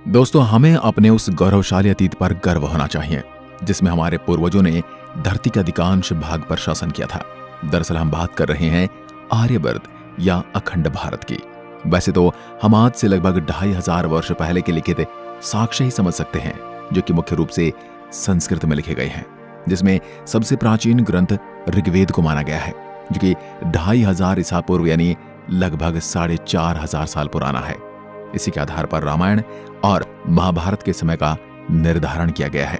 दोस्तों, हमें अपने उस गौरवशाली अतीत पर गर्व होना चाहिए जिसमें हमारे पूर्वजों ने धरती के अधिकांश भाग पर शासन किया था। दरअसल हम बात कर रहे हैं आर्यवर्त या अखंड भारत की। वैसे तो हम आज से लगभग 2500 वर्ष पहले के लिखित साक्ष्य ही समझ सकते हैं, जो कि मुख्य रूप से संस्कृत में लिखे गए हैं, जिसमें सबसे प्राचीन ग्रंथ ऋग्वेद को माना गया है, जो कि 2500 ईसा पूर्व यानी लगभग 4500 साल पुराना है। इसी के आधार पर रामायण और महाभारत के समय का निर्धारण किया गया है।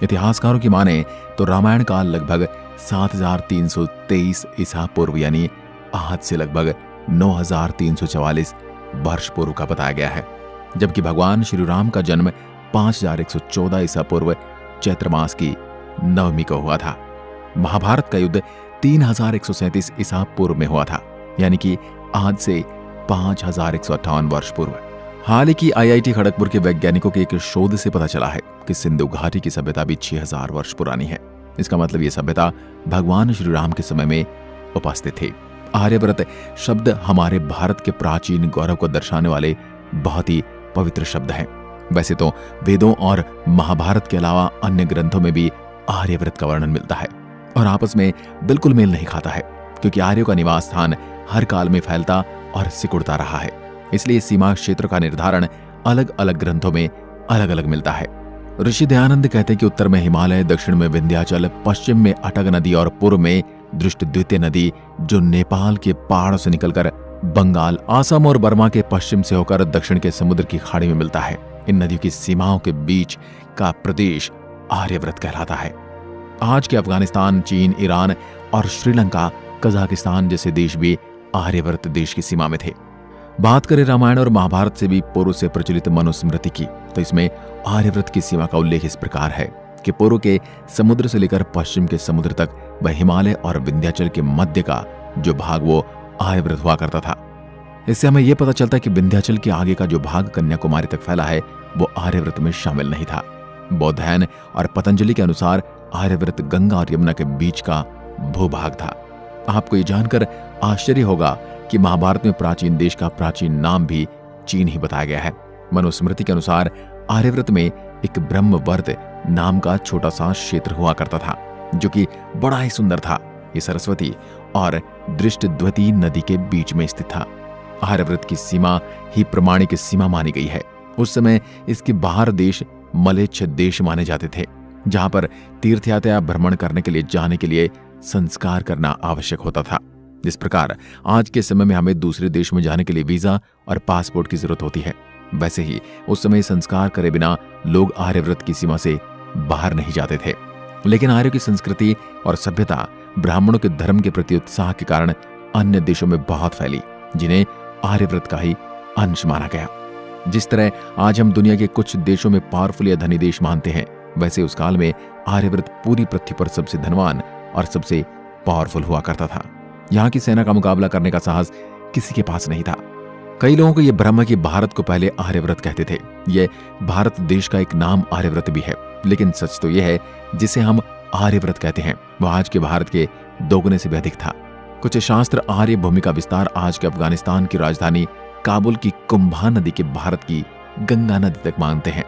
इतिहासकारों की माने तो रामायण काल लगभग 7323 ईसा पूर्व यानी आज से लगभग 9344 वर्ष पूर्व का बताया गया है, जबकि भगवान श्री राम का जन्म 5114 ईसा पूर्व चैत्र मास की नवमी को हुआ था। महाभारत का युद्ध 3137 ईसा पूर्व में हुआ था, यानी कि आज से 5158 वर्ष पूर्व। हाल ही की IIT खड़गपुर के वैज्ञानिकों के एक शोध से पता चला है कि सिंधु घाटी की सभ्यता भी 6000 वर्ष पुरानी है। इसका मतलब ये सभ्यता भगवान श्री राम के समय में उपस्थित थी। आर्यव्रत शब्द हमारे भारत के प्राचीन गौरव को दर्शाने वाले बहुत ही पवित्र शब्द हैं। वैसे तो वेदों और महाभारत के अलावा अन्य ग्रंथों में भी आर्यव्रत का वर्णन मिलता है और आपस में बिल्कुल मेल नहीं खाता है, क्योंकि आर्यों का निवास स्थान हर काल में फैलता और सिकुड़ता रहा है। इसलिए सीमा क्षेत्र का निर्धारण अलग अलग ग्रंथों में अलग अलग मिलता है। ऋषि दयानंद कहते हैं कि उत्तर में हिमालय, दक्षिण में विंध्याचल, पश्चिम में अटक नदी और पूर्व में दृष्टद्वितीय नदी, जो नेपाल के पहाड़ों से निकलकर बंगाल, असम और बर्मा के पश्चिम से होकर दक्षिण के समुद्र की खाड़ी में मिलता है। इन नदियों की सीमाओं के बीच का प्रदेश आर्यव्रत कहलाता है। आज के अफगानिस्तान, चीन, ईरान और श्रीलंका, कजाकिस्तान जैसे देश भी आर्यव्रत देश की सीमा में थे। बात करें रामायण और महाभारत से भी पूर्व से प्रचलित मनुस्मृति की, तो इसमें आर्यव्रत की सीमा का उल्लेख इस प्रकार है कि पूर्व के समुद्र से लेकर पश्चिम के समुद्र तक व हिमालय और विंध्याचल के मध्य का जो भाग वो आर्यव्रत हुआ करता था। इससे हमें यह पता चलता है कि विंध्याचल के आगे का जो भाग कन्याकुमारी तक फैला है वो आर्यव्रत में शामिल नहीं था। बौद्धायन और पतंजलि के अनुसार आर्यव्रत गंगा और यमुना के बीच का भूभाग था। आपको ये जानकर आश्चर्य होगा कि महाभारत में प्राचीन देश का प्राचीन नाम भी चीन ही बताया गया है। मनुस्मृति के अनुसार आर्यव्रत में एक ब्रह्मवर्त नाम का छोटा सा क्षेत्र हुआ करता था, जो कि बड़ा ही सुंदर था। ये सरस्वती और दृष्टद्वती नदी के बीच में स्थित था। आर्यव्रत की सीमा ही प्रमाणिक सीमा मानी गई है। उस समय इसके बाहर देश मलेच्छ देश माने जाते थे, जहां पर तीर्थयात्रा भ्रमण करने के लिए जाने के लिए संस्कार करना आवश्यक होता था। जिस प्रकार आज के समय में हमें दूसरे देश में जाने के लिए वीजा और पासपोर्ट की जरूरत होती है, वैसे ही उस समय संस्कार करे बिना लोग आर्यव्रत की सीमा से बाहर नहीं जाते थे। लेकिन आर्यों की संस्कृति और सभ्यता ब्राह्मणों के धर्म के प्रति उत्साह के कारण अन्य देशों में बहुत फैली, जिन्हें आर्यव्रत का ही अंश माना गया। जिस तरह आज हम दुनिया के कुछ देशों में पावरफुल या धनी देश मानते हैं, वैसे उस काल में आर्यव्रत पूरी पृथ्वी पर सबसे धनवान और सबसे पावरफुल हुआ करता था। यहाँ की सेना का मुकाबला करने का साहस किसी के पास नहीं था। कई लोगों को यह भ्रम है कि भारत को पहले आर्यव्रत कहते थे। यह भारत देश का एक नाम आर्यव्रत भी है, लेकिन सच तो यह है जिसे हम आर्यव्रत कहते हैं वह आज के भारत के दोगुने से भी अधिक था। कुछ शास्त्र आर्य भूमि का विस्तार आज के अफगानिस्तान की राजधानी काबुल की कुंभा नदी के भारत की गंगा नदी तक मानते हैं।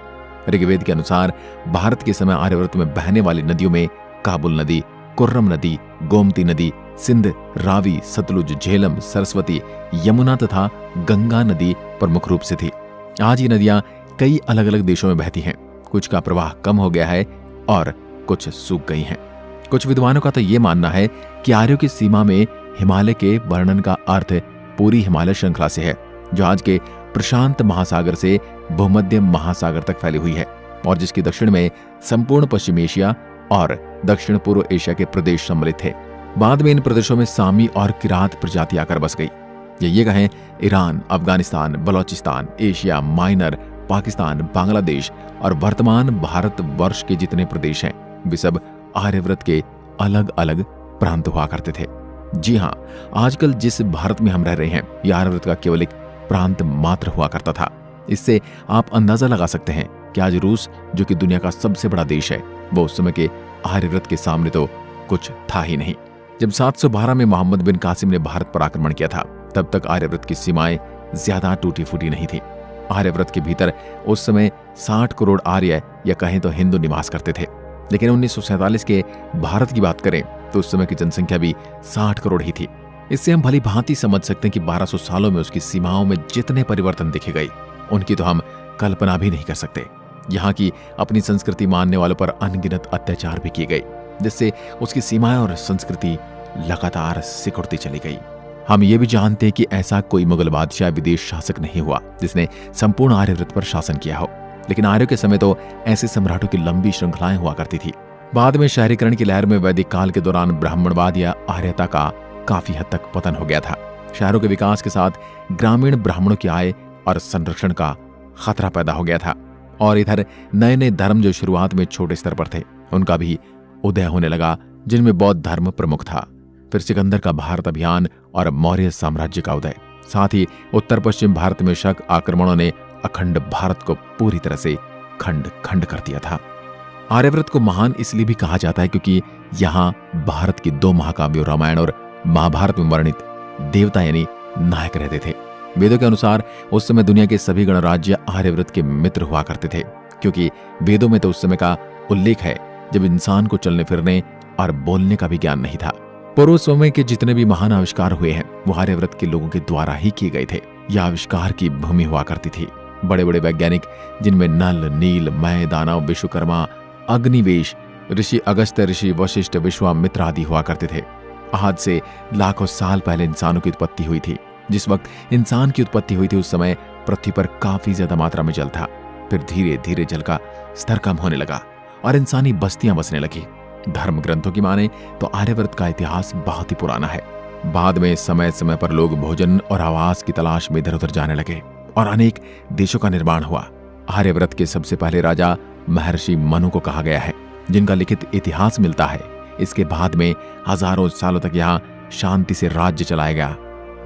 ऋग्वेद के अनुसार भारत के समय आर्यव्रत में बहने वाली नदियों में काबुल नदी, कुर्रम नदी, गोमती नदी, सिंध, रावी, सतलुज, झेलम, सरस्वती, यमुना तथा गंगा नदी प्रमुख रूप से थी। आज ये नदियां कई अलग अलग देशों में बहती हैं। कुछ का प्रवाह कम हो गया है और कुछ सूख गई हैं। कुछ विद्वानों का तो ये मानना है कि आर्यों की सीमा में हिमालय के वर्णन का अर्थ पूरी हिमालय श्रृंखला से है, जो आज के प्रशांत महासागर से भूमध्य महासागर तक फैली हुई है और जिसके दक्षिण में संपूर्ण पश्चिम एशिया और दक्षिण पूर्व एशिया के प्रदेश सम्मिलित थे। बाद में इन प्रदेशों में सामी और किरात प्रजाति आकर बस गई। ये कहें Iran, Afghanistan, Balochistan, Asia minor, Pakistan, Bangladesh और वर्तमान भारत वर्ष के जितने प्रदेश हैं वे सब आर्यव्रत के अलग अलग प्रांत हुआ करते थे। जी हाँ, आजकल जिस भारत में हम रह रहे हैं यह आर्यव्रत का केवल एक प्रांत मात्र हुआ करता था। इससे आप अंदाजा लगा सकते हैं कि आज रूस, जो कि दुनिया का सबसे बड़ा देश है, वो उस समय के आर्यव्रत के सामने तो कुछ था ही नहीं। जब 712 में मोहम्मद बिन कासिम ने भारत पर आक्रमण किया था, तब तक आर्यव्रत की सीमाएं ज्यादा टूटी फूटी नहीं थी। आर्यव्रत के भीतर उस समय 60 करोड़ आर्य या कहें तो हिंदू निवास करते थे। लेकिन 1947 के भारत की बात करें तो उस समय की जनसंख्या भी 60 करोड़ ही थी। इससे हम भली भांति समझ सकते हैं कि 1200 सालों में उसकी सीमाओं में जितने परिवर्तन दिखे गए उनकी तो हम कल्पना भी नहीं कर सकते। यहाँ की अपनी संस्कृति मानने वालों पर अनगिनत अत्याचार भी किए गए, जिससे उसकी सीमाएं और संस्कृति लगातार सिकुड़ती चली गई। हम ये भी जानते हैं कि ऐसा कोई मुगल बादशाह विदेश शासक नहीं हुआ जिसने संपूर्ण आर्यव्रत पर शासन किया हो। लेकिन आर्यों के समय तो ऐसे सम्राटों की लंबी श्रृंखलाएं हुआ करती थी। बाद में शहरीकरण की लहर में वैदिक काल के दौरान ब्राह्मणवाद या आर्यता का काफी हद तक पतन हो गया था। शहरों के विकास के साथ ग्रामीण ब्राह्मणों की आय और संरक्षण का खतरा पैदा हो गया था। और इधर नए नए धर्म जो शुरुआत में छोटे स्तर पर थे उनका भी उदय होने लगा, जिनमें बौद्ध धर्म प्रमुख था। फिर सिकंदर का भारत अभियान और मौर्य साम्राज्य का उदय, साथ ही उत्तर पश्चिम भारत में शक आक्रमणों ने अखंड भारत को पूरी तरह से खंड खंड कर दिया था। आर्यव्रत को महान इसलिए भी कहा जाता है क्योंकि यहाँ भारत की 2 महाकाव्यों रामायण और महाभारत में वर्णित देवता यानी नायक रहते थे। वेदों के अनुसार उस समय दुनिया के सभी गणराज्य आर्यव्रत के मित्र हुआ करते थे, क्योंकि वेदों में तो उस समय का उल्लेख है जब इंसान को चलने फिरने और बोलने का भी ज्ञान नहीं था। पूर्व समय के जितने भी महान आविष्कार हुए हैं वो आर्यव्रत के लोगों के द्वारा ही किए गए थे। यह आविष्कार की भूमि हुआ करती थी। बड़े बड़े वैज्ञानिक जिनमें नल, नील, मय, दानव, विश्वकर्मा, अग्निवेश, ऋषि अगस्त्य, ऋषि वशिष्ठ, विश्वामित्र आदि हुआ करते थे। आज से लाखों साल पहले इंसानों की उत्पत्ति हुई थी। जिस वक्त इंसान की उत्पत्ति हुई थी उस समय पृथ्वी पर काफी ज्यादा मात्रा में जल था। फिर धीरे धीरे जल का स्तर कम होने लगा और इंसानी बस्तियां बसने लगी। धर्म ग्रंथों की माने तो आर्यव्रत का इतिहास बहुत ही पुराना है। बाद में समय समय पर लोग भोजन और आवास की तलाश में इधर उधर जाने लगे और अनेक देशों का निर्माण हुआ। आर्यव्रत के सबसे पहले राजा महर्षि मनु को कहा गया है, जिनका लिखित इतिहास मिलता है। इसके बाद में हजारों सालों तक यहाँ शांति से राज्य चलाया गया।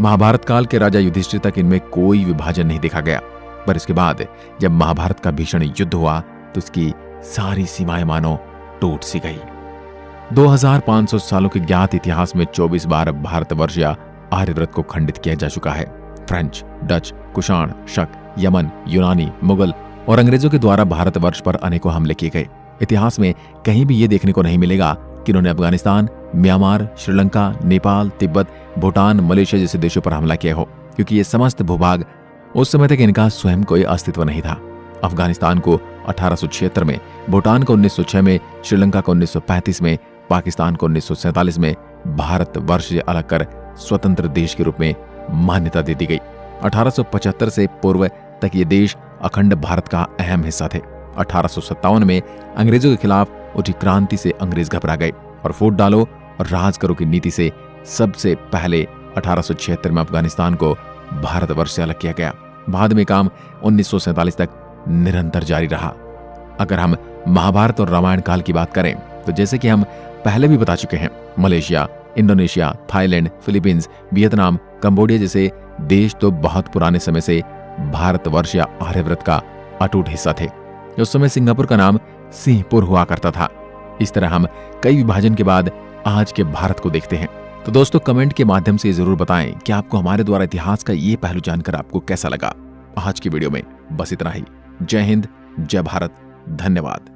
महाभारत काल के राजा युधिष्ठिर तक इनमें कोई विभाजन नहीं देखा गया, पर इसके बाद जब महाभारत का भीषण युद्ध हुआ तो उसकी सारी सीमाएं मानो टूट सी गई। 2500 सालों के ज्ञात इतिहास में 24 बार भारतवर्ष या आर्यव्रत को खंडित किया जा चुका है। फ्रेंच, डच, कुषाण, शक, यमन, यूनानी, मुगल और अंग्रेजों के द्वारा भारतवर्ष पर अनेकों हमले किए गए। इतिहास में कहीं भी ये देखने को नहीं मिलेगा कि उन्होंने अफगानिस्तान, म्यांमार, श्रीलंका, नेपाल, तिब्बत, भूटान, मलेशिया जैसे देशों पर हमला किया हो, क्योंकि ये समस्त भूभाग उस समय तक इनका स्वयं कोई अस्तित्व नहीं था। अफगानिस्तान को 1876 में, भूटान को 1906 में, श्रीलंका को 1935 में, पाकिस्तान को 1947 में भारतवर्ष से अलग कर स्वतंत्र देश के रूप में मान्यता दे दी गई। 1875 से पूर्व तक ये देश अखंड भारत का अहम हिस्सा थे। 1857 में अंग्रेजों के खिलाफ उठी क्रांति से अंग्रेज घबरा गए और फूट डालो और राज करो की नीति से सबसे पहले 1876 में अफगानिस्तान को भारतवर्ष से अलग किया गया। बाद में काम 1947 तक निरंतर जारी रहा। अगर हम महाभारत और रामायण काल की बात करें तो जैसे कि हम पहले भी बता चुके हैं, Malaysia, Indonesia, Thailand, Philippines, Vietnam, Cambodia जैसे देश तो बहुत पुराने समय से भारतवर्ष या आर्यव्रत का अटूट हिस्सा थे। उस समय सिंगापुर का नाम सिंहपुर हुआ करता था। इस तरह हम कई विभाजन के बाद आज के भारत को देखते हैं। तो दोस्तों कमेंट के माध्यम से जरूर बताएं कि आपको हमारे द्वारा इतिहास का ये पहलू जानकर आपको कैसा लगा। आज की वीडियो में बस इतना ही। जय हिंद, जय भारत, धन्यवाद।